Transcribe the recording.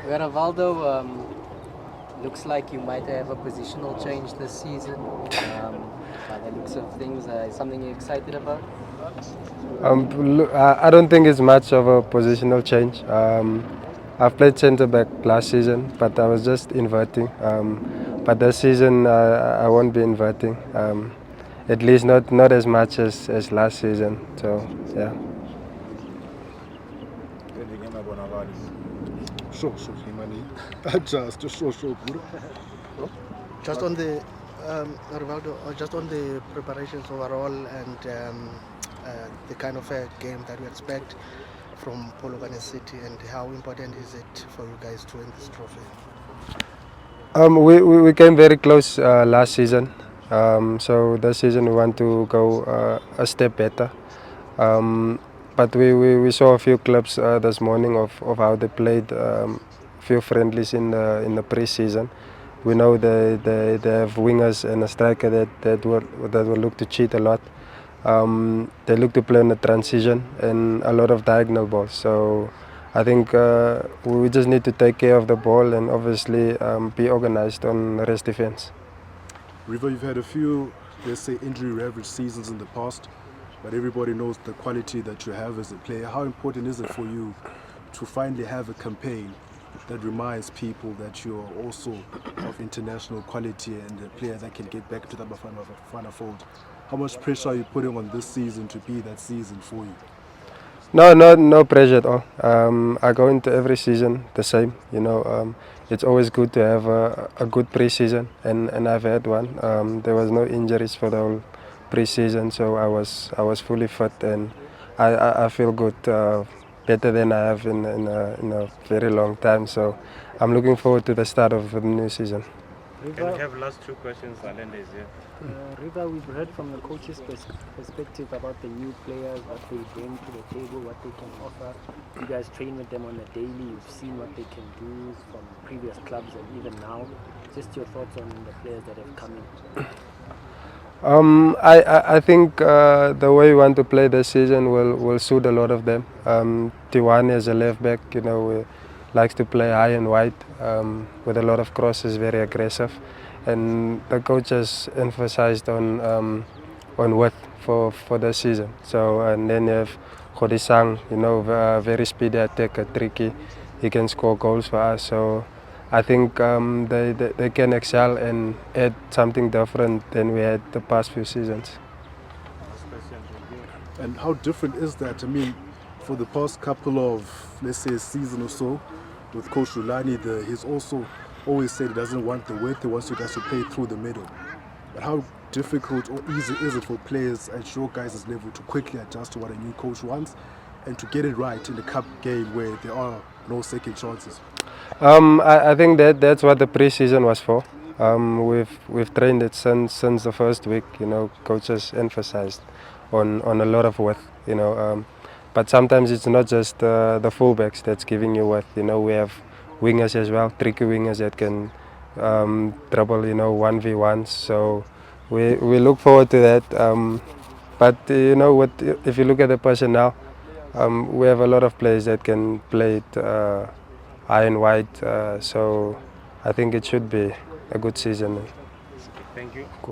Rivaldo, looks like you might have a positional change this season. By the looks of things, something you're excited about? I don't think it's much of a positional change. I've played centre back last season, but I was just inverting. But this season, I won't be inverting. At least not as much as last season. So yeah. Sure, Himani. Sure, good. Just on the Rivaldo, just on the preparations overall and the kind of game that we expect from Polokwane City, and how important is it for you guys to win this trophy? We came very close last season. So this season we want to go a step better. But we saw a few clubs this morning of how they played. Few friendlies in the pre-season. We know they have wingers and a striker that will look to cheat a lot. They look to play in the transition and a lot of diagonal balls. So I think we just need to take care of the ball and obviously be organized on rest defense. River, you've had a few, let's say, injury-ravaged seasons in the past, but everybody knows the quality that you have as a player. How important is it for you to finally have a campaign that reminds people that you're also of international quality and a player that can get back to the Bafana fold? How much pressure are you putting on this season to be that season for you? No pressure at all. I go into every season the same. It's always good to have a good pre-season, and I've had one. There was no injuries for the whole pre-season, so I was fully fit, and I feel good, better than I have in a very long time. So I'm looking forward to the start of the new season. Can we have last two questions? Alenda is here. Riva, we've heard from the coach's perspective about the new players, what they bring to the table, what they can offer. You guys train with them on a daily. You've seen what they can do from previous clubs and even now. Just your thoughts on the players that have come in. I think the way we want to play this season will suit a lot of them. Tiwani as a left back, likes to play high and wide with a lot of crosses, very aggressive, and the coach has emphasized on width for the season. So and then you have Godisang, very speedy attacker, tricky. He can score goals for us. So I think they can excel and add something different than we had the past few seasons. And how different is that? I mean, for the past couple of, let's say, a season or so, with Coach Rulani, he's also always said he doesn't want the width, he wants you guys to play through the middle. But how difficult or easy is it for players at your guys' level to quickly adjust to what a new coach wants and to get it right in the cup game where there are no second chances? I think that's what the pre-season was for. We've trained it since the first week. Coaches emphasized on a lot of width. But sometimes it's not just the fullbacks that's giving you width. We have wingers as well, tricky wingers that can trouble 1v1s. So we look forward to that. But if you look at the personnel, we have a lot of players that can play it high and wide. So I think it should be a good season. Thank you.